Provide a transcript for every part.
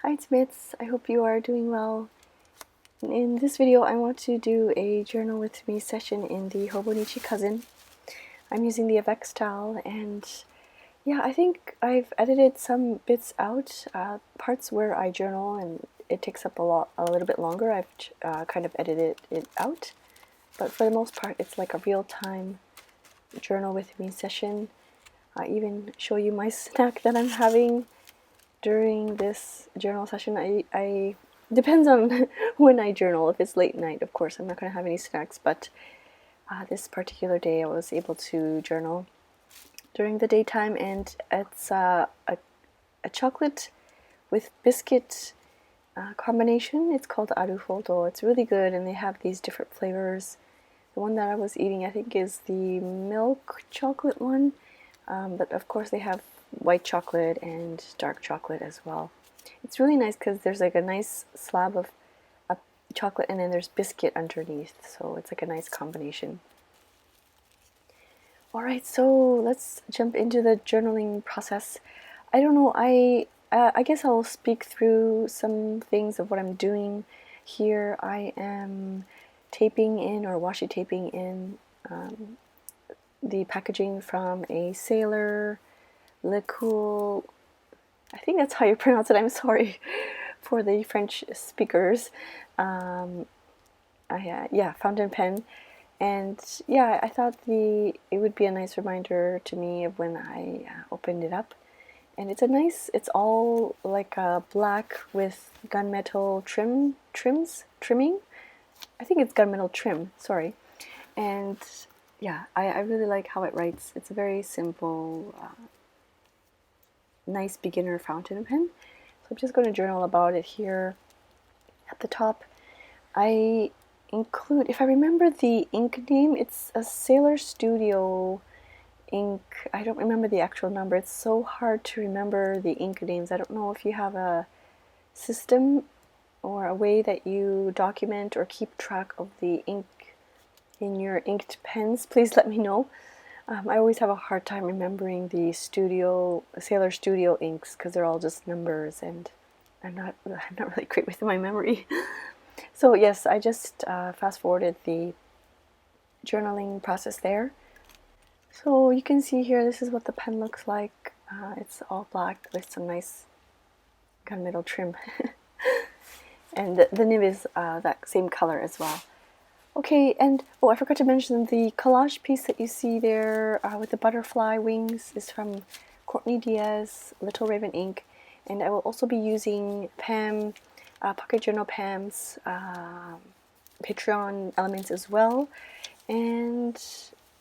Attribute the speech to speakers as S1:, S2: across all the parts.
S1: Hi Smiths, I hope you are doing well. In this video I want to do a journal with me session in the Hobonichi Cousin. I'm using the Avec style, and yeah, I think I've edited some bits out, parts where I journal and it takes up a little bit longer. I've kind of edited it out, but for the most part it's like a real-time journal with me session. I even show you my snack that I'm having during this journal session. I depends on when I journal. If it's late night, of course, I'm not going to have any snacks, but this particular day I was able to journal during the daytime, and it's a chocolate with biscuit combination. It's called arufoto. It's really good, and they have these different flavors. The one that I was eating, I think, is the milk chocolate one, but of course they have white chocolate and dark chocolate as well. It's really nice because there's like a nice slab of chocolate and then there's biscuit underneath, so it's like a nice combination. Alright, so let's jump into the journaling process. I don't know, I guess I'll speak through some things of what I'm doing here. I am taping in, or washi taping in, the packaging from a Sailor Lecoule, I think that's how you pronounce it. I'm sorry for the French speakers. Yeah, fountain pen, and yeah, I thought it would be a nice reminder to me of when I opened it up. And it's all like black with gunmetal trimming. I think it's gunmetal trim. Sorry, and yeah, I really like how it writes. It's a very simple, nice beginner fountain pen. So I'm just going to journal about it here. At the top, I include, if I remember the ink name, it's a Sailor Studio ink. I don't remember the actual number. It's so hard to remember the ink names. I don't know if you have a system or a way that you document or keep track of the ink in your inked pens. Please let me know. I always have a hard time remembering the Sailor Studio inks because they're all just numbers, and I'm not really great with my memory. So yes, I just fast forwarded the journaling process there. So you can see here, this is what the pen looks like. It's all black with some nice gunmetal trim, and the nib is that same color as well. Okay, and oh, I forgot to mention the collage piece that you see there with the butterfly wings is from Courtney Diaz Little Raven ink, and I will also be using Pam, Pocket Journal Pam's Patreon elements as well. And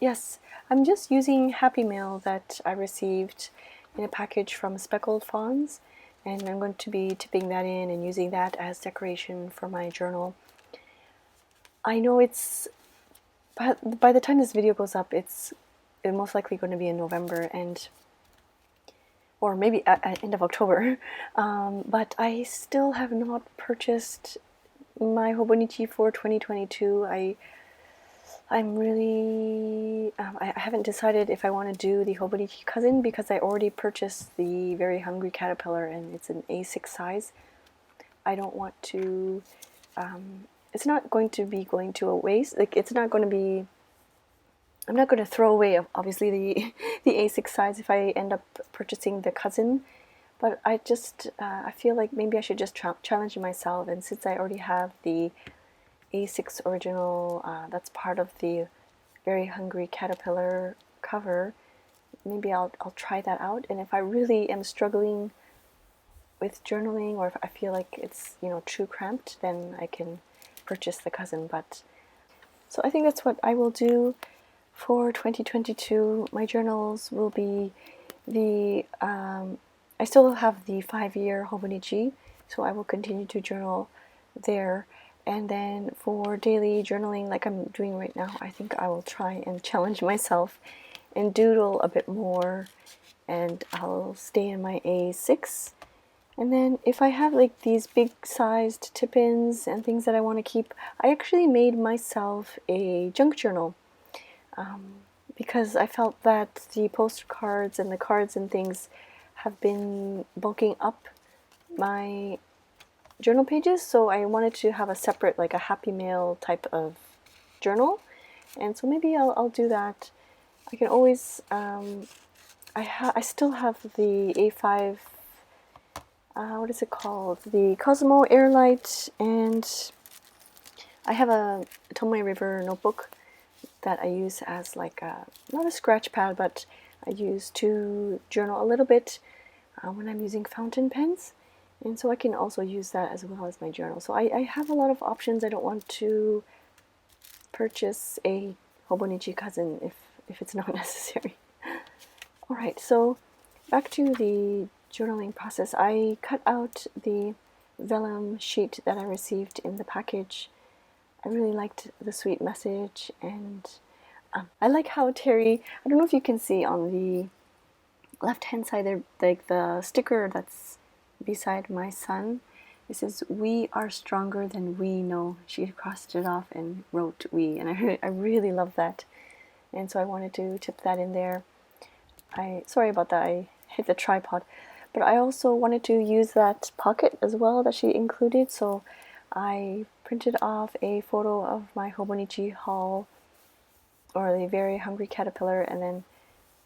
S1: yes, I'm just using Happy Mail that I received in a package from Speckled Fawns, and I'm going to be tipping that in and using that as decoration for my journal. I know it's, by the time this video goes up, it's most likely going to be in November, or maybe at end of October, but I still have not purchased my Hobonichi for 2022. I'm really, I haven't decided if I want to do the Hobonichi Cousin because I already purchased the Very Hungry Caterpillar and it's an A6 size. I don't want to, it's not going to be going to a waste. Like, it's not going to be, I'm not going to throw away, obviously, the A6 size if I end up purchasing the Cousin, but I just, I feel like maybe I should just challenge myself, and since I already have the A6 original, that's part of the Very Hungry Caterpillar cover, maybe I'll try that out, and if I really am struggling with journaling, or if I feel like it's, too cramped, then I can purchase the Cousin. But so I think that's what I will do for 2022. My journals will be I still have the 5-year Hobonichi, so I will continue to journal there. And then for daily journaling, like I'm doing right now, I think I will try and challenge myself and doodle a bit more, and I'll stay in my A6. And then if I have like these big sized tip-ins and things that I want to keep, I actually made myself a junk journal, because I felt that the postcards and the cards and things have been bulking up my journal pages, so I wanted to have a separate, like a Happy Mail type of journal, and so maybe I'll do that. I can always, I still have the A5, what is it called? The Cosmo Airlight, and I have a Tomoe River notebook that I use as like a, not a scratch pad, but I use to journal a little bit when I'm using fountain pens. And so I can also use that as well as my journal. So I have a lot of options. I don't want to purchase a Hobonichi cousin if it's not necessary. Alright, so back to the journaling process. I cut out the vellum sheet that I received in the package. I really liked the sweet message, and I like how Terry, I don't know if you can see on the left hand side there, like the sticker that's beside my son, it says, "We are stronger than we know." She crossed it off and wrote "we," and I really love that, and so I wanted to tip that in there. Sorry about that, I hit the tripod, but I also wanted to use that pocket as well that she included, so I printed off a photo of my Hobonichi haul, or the Very Hungry Caterpillar, and then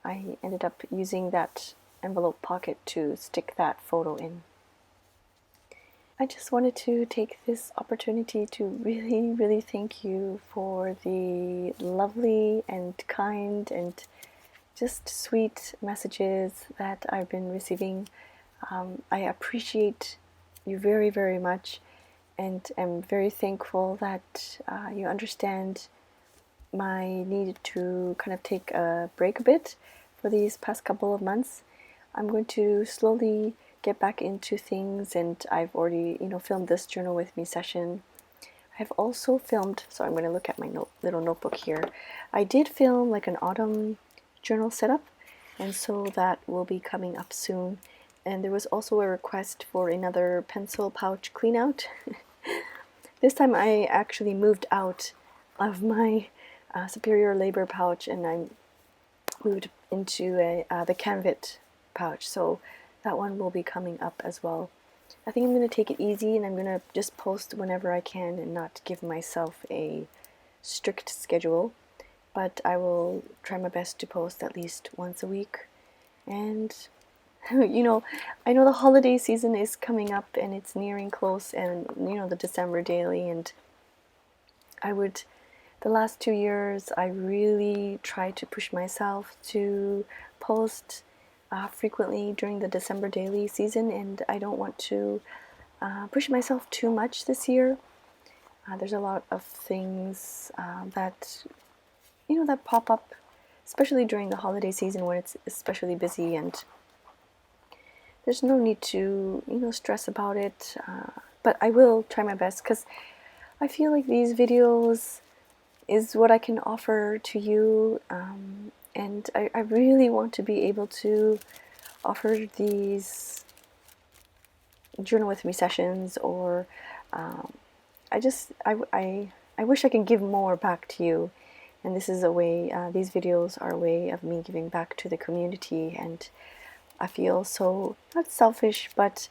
S1: I ended up using that envelope pocket to stick that photo in. I just wanted to take this opportunity to really thank you for the lovely and kind and just sweet messages that I've been receiving. I appreciate you very much, and am very thankful that you understand my need to kind of take a break a bit for these past couple of months. I'm going to slowly get back into things, and I've already, filmed this journal with me session. I've also filmed, so I'm going to look at my little notebook here. I did film like an autumn journal setup, and so that will be coming up soon. And there was also a request for another pencil pouch clean out. This time I actually moved out of my superior labor pouch, and I moved into the Canvit pouch, so that one will be coming up as well. I think I'm going to take it easy, and I'm going to just post whenever I can and not give myself a strict schedule, but I will try my best to post at least once a week. And I know the holiday season is coming up and it's nearing close, and the December daily, and the last 2 years I really tried to push myself to post frequently during the December daily season, and I don't want to push myself too much this year. There's a lot of things that pop up, especially during the holiday season when it's especially busy, and there's no need to stress about it, but I will try my best, because I feel like these videos is what I can offer to you, and I really want to be able to offer these journal with me sessions, or I wish I can give more back to you, and this is a way, these videos are a way of me giving back to the community, and I feel so, not selfish, but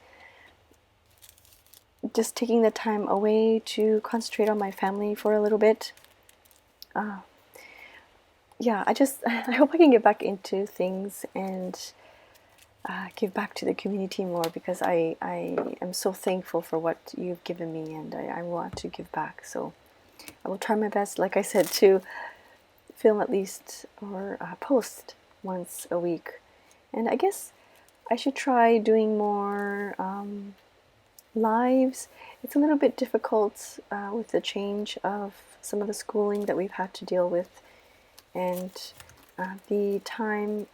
S1: just taking the time away to concentrate on my family for a little bit. Yeah, I hope I can get back into things and give back to the community more, because I am so thankful for what you've given me, and I want to give back. So I will try my best, like I said, to film at least, or post once a week. And I guess I should try doing more lives. It's a little bit difficult with the change of some of the schooling that we've had to deal with, and the time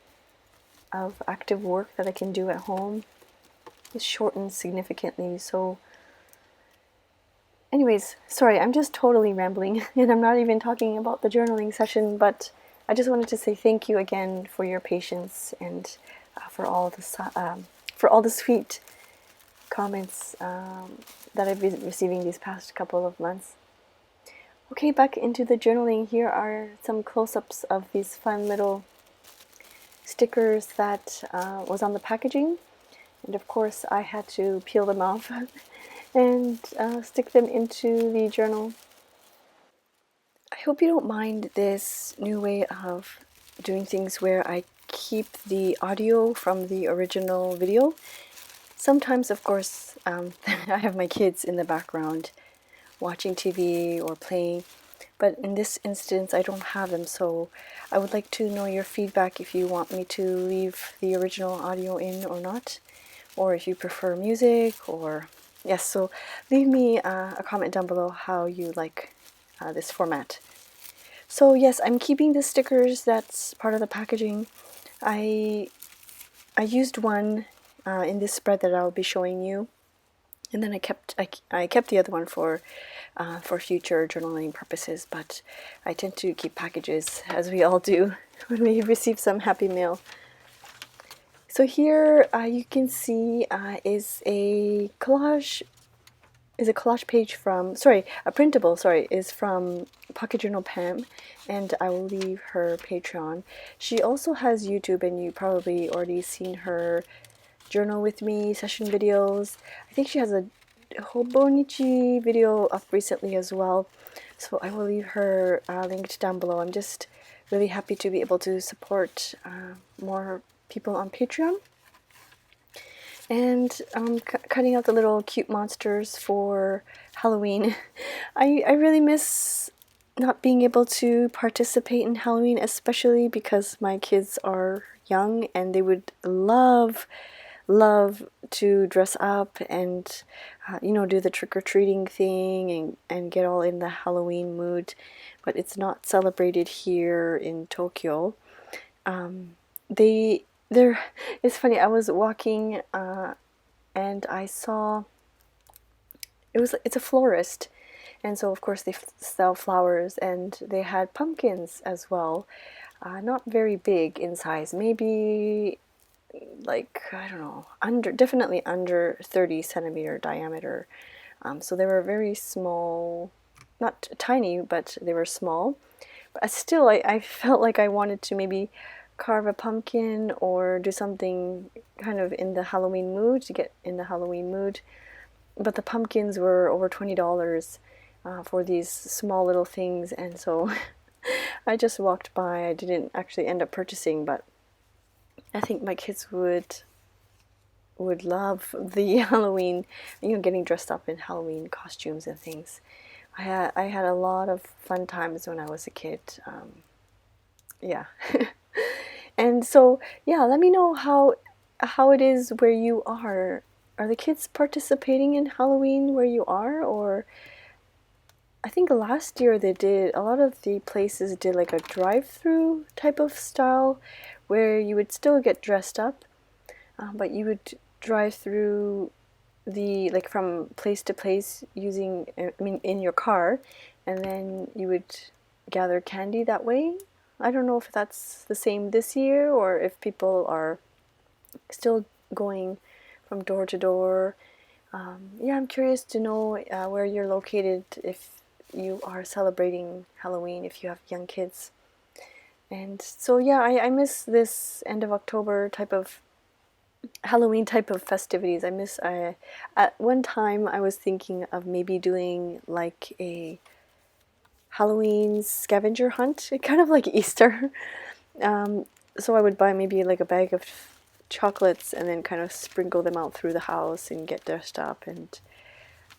S1: of active work that I can do at home is shortened significantly. So anyways, sorry, I'm just totally rambling, and I'm not even talking about the journaling session, but I just wanted to say thank you again for your patience, and for all the sweet comments that I've been receiving these past couple of months. Okay, back into the journaling. Here are some close-ups of these fun little stickers that was on the packaging, and of course I had to peel them off and stick them into the journal. I hope you don't mind this new way of doing things where I keep the audio from the original video. Sometimes, of course, I have my kids in the background watching TV or playing, but in this instance I don't have them, so I would like to know your feedback if you want me to leave the original audio in or not, or if you prefer music, or yes, so leave me a comment down below how you like this format. So yes, I'm keeping the stickers, that's part of the packaging. I used one in this spread that I'll be showing you, and then I kept the other one for future journaling purposes, but I tend to keep packages, as we all do, when we receive some happy mail. So here you can see is a collage page from, a printable, is from Pocket Journal Pam, and I will leave her Patreon. She also has YouTube, and you probably already seen her journal with me session videos. I think she has a Hobonichi video up recently as well, so I will leave her linked down below. I'm just really happy to be able to support more people on Patreon. And cutting out the little cute monsters for Halloween. I really miss not being able to participate in Halloween, especially because my kids are young and they would love to dress up and do the trick-or-treating thing and get all in the Halloween mood, but it's not celebrated here in Tokyo. It's funny, I was walking and I saw it's a florist, and so of course they sell flowers, and they had pumpkins as well. Not very big in size, maybe like, I don't know, definitely under 30 centimeter diameter. So they were very small, not tiny, but they were small. But still, I felt like I wanted to maybe carve a pumpkin or do something kind of in the Halloween mood, to get in the Halloween mood. But the pumpkins were over $20 for these small little things, and so I just walked by. I didn't actually end up purchasing, but I think my kids would love the Halloween, getting dressed up in Halloween costumes and things. I had a lot of fun times when I was a kid. Yeah. And so, yeah, let me know how it is where you are. Are the kids participating in Halloween where you are? Or I think last year they did, a lot of the places did like a drive-through type of style where you would still get dressed up, but you would drive through like from place to place using, in your car, and then you would gather candy that way. I don't know if that's the same this year, or if people are still going from door to door. Yeah, I'm curious to know where you're located, if you are celebrating Halloween, if you have young kids. And so, yeah, I miss this end of October type of Halloween type of festivities. At one time I was thinking of maybe doing like a Halloween scavenger hunt, kind of like Easter. So I would buy maybe like a bag of chocolates and then kind of sprinkle them out through the house and get dressed up.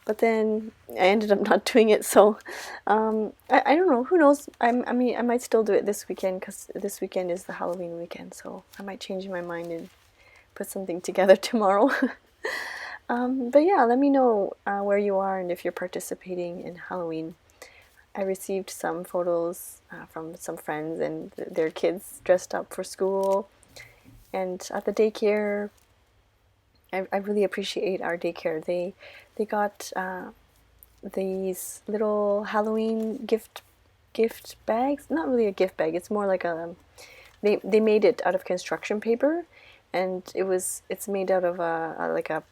S1: But then I ended up not doing it, so I don't know, who knows. I mean, I might still do it this weekend, because this weekend is the Halloween weekend, so I might change my mind and put something together tomorrow. But yeah, let me know where you are and if you're participating in Halloween. I received some photos from some friends and their kids dressed up for school. And at the daycare, I really appreciate our daycare. They got these little Halloween gift bags. Not really a gift bag. It's more like they made it out of construction paper, and it's made out of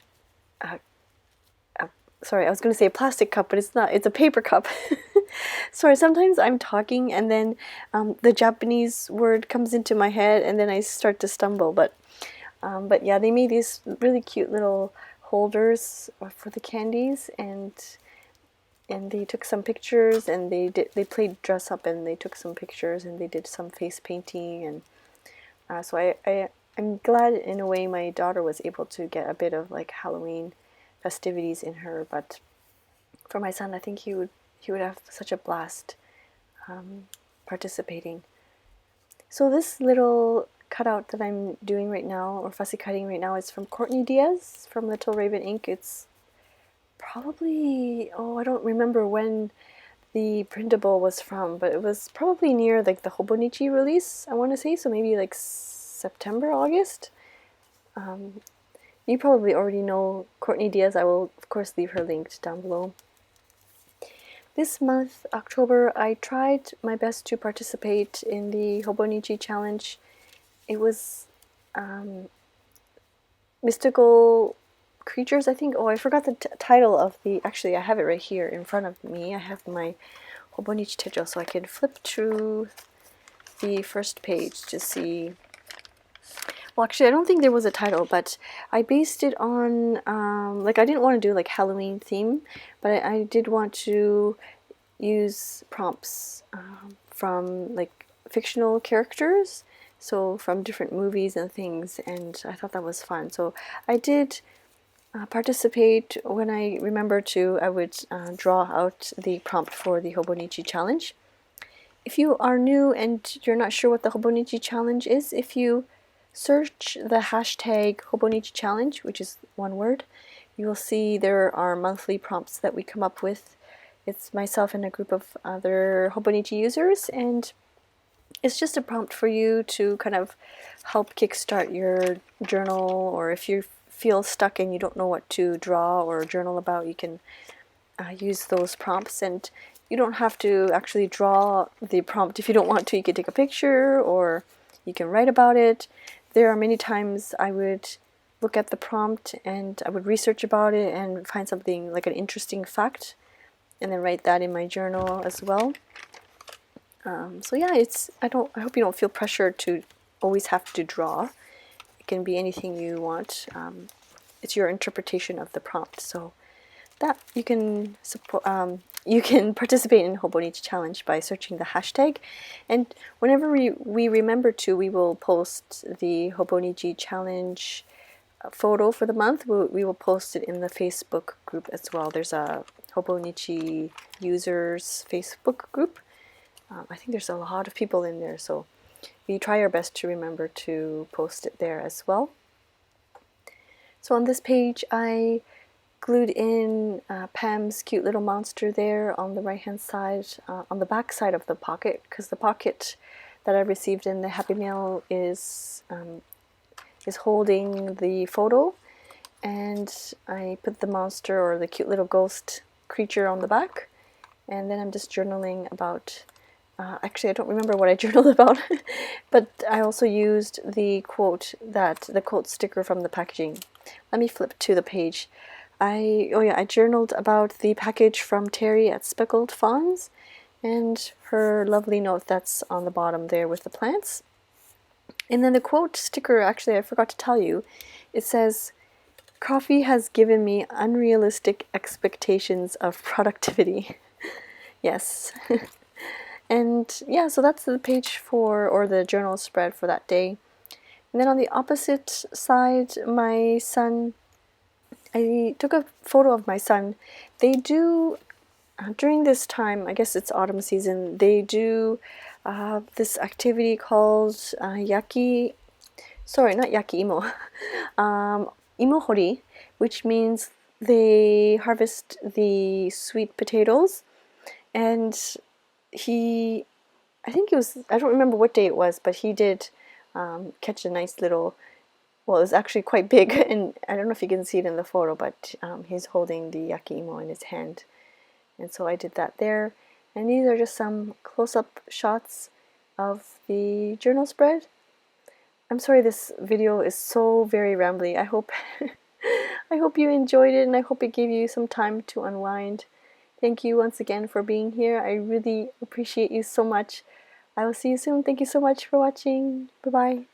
S1: sorry, I was going to say a plastic cup, but it's not. It's a paper cup. Sorry, sometimes I'm talking and then the Japanese word comes into my head and then I start to stumble. But yeah, they made these really cute little holders for the candies, and they took some pictures, and they played dress up, and they took some pictures, and they did some face painting, and so I'm glad in a way my daughter was able to get a bit of like Halloween festivities in her. But for my son, I think he would have such a blast participating. So this little cutout that I'm doing right now, or fussy cutting right now, is from Courtney Diaz from Little Raven Ink. It's probably, I don't remember when the printable was from, but it was probably near like the Hobonichi release, I want to say, so maybe like September, August. You probably already know Courtney Diaz. I will of course leave her linked down below. This month, October, I tried my best to participate in the Hobonichi challenge. It was mystical creatures, I think. Oh, I forgot the title of the, actually I have it right here in front of me. I have my Hobonichi Techo, so I can flip through the first page to see. Well, actually, I don't think there was a title, but I based it on, like, I didn't want to do like Halloween theme, but I did want to use prompts from like fictional characters, so from different movies and things, and I thought that was fun. So I did participate. When I remember to, I would draw out the prompt for the Hobonichi challenge. If you are new and you're not sure what the Hobonichi challenge is, if you search the hashtag Hobonichi challenge, which is one word, you will see there are monthly prompts that we come up with. It's myself and a group of other Hobonichi users, and it's just a prompt for you to kind of help kickstart your journal, or if you feel stuck and you don't know what to draw or journal about, you can use those prompts. And you don't have to actually draw the prompt if you don't want to. You can take a picture or you can write about it. There are many times I would look at the prompt and I would research about it and find something like an interesting fact, and then write that in my journal as well. So yeah, I hope you don't feel pressured to always have to draw. It can be anything you want. It's your interpretation of the prompt. So that you can support. You can participate in Hobonichi challenge by searching the hashtag, and whenever we remember to, we will post the Hobonichi challenge photo for the month. We will post it in the Facebook group as well. There's a Hobonichi users Facebook group. I think there's a lot of people in there, so we try our best to remember to post it there as well. So on this page, I glued in Pam's cute little monster there on the right hand side, on the back side of the pocket, because the pocket that I received in the Happy Mail is holding the photo, and I put the monster, or the cute little ghost creature, on the back. And then I'm just journaling about, actually I don't remember what I journaled about, but I also used the quote sticker from the packaging. Let me flip to the page. I journaled about the package from Terry at Speckled Fawns and her lovely note that's on the bottom there with the plants. And then the quote sticker, actually I forgot to tell you, it says, "Coffee has given me unrealistic expectations of productivity." Yes. And yeah, so that's the page for, or the journal spread for that day. And then on the opposite side, my son, I took a photo of my son. They do, during this time, I guess it's autumn season, they do this activity called imo hori, which means they harvest the sweet potatoes. And I think it was, I don't remember what day it was, but he did catch a nice little, well, it was actually quite big, and I don't know if you can see it in the photo, but he's holding the imo in his hand. And so I did that there. And these are just some close-up shots of the journal spread. I'm sorry this video is so very rambly. I hope I hope you enjoyed it, and I hope it gave you some time to unwind. Thank you once again for being here. I really appreciate you so much. I will see you soon. Thank you so much for watching. Bye-bye.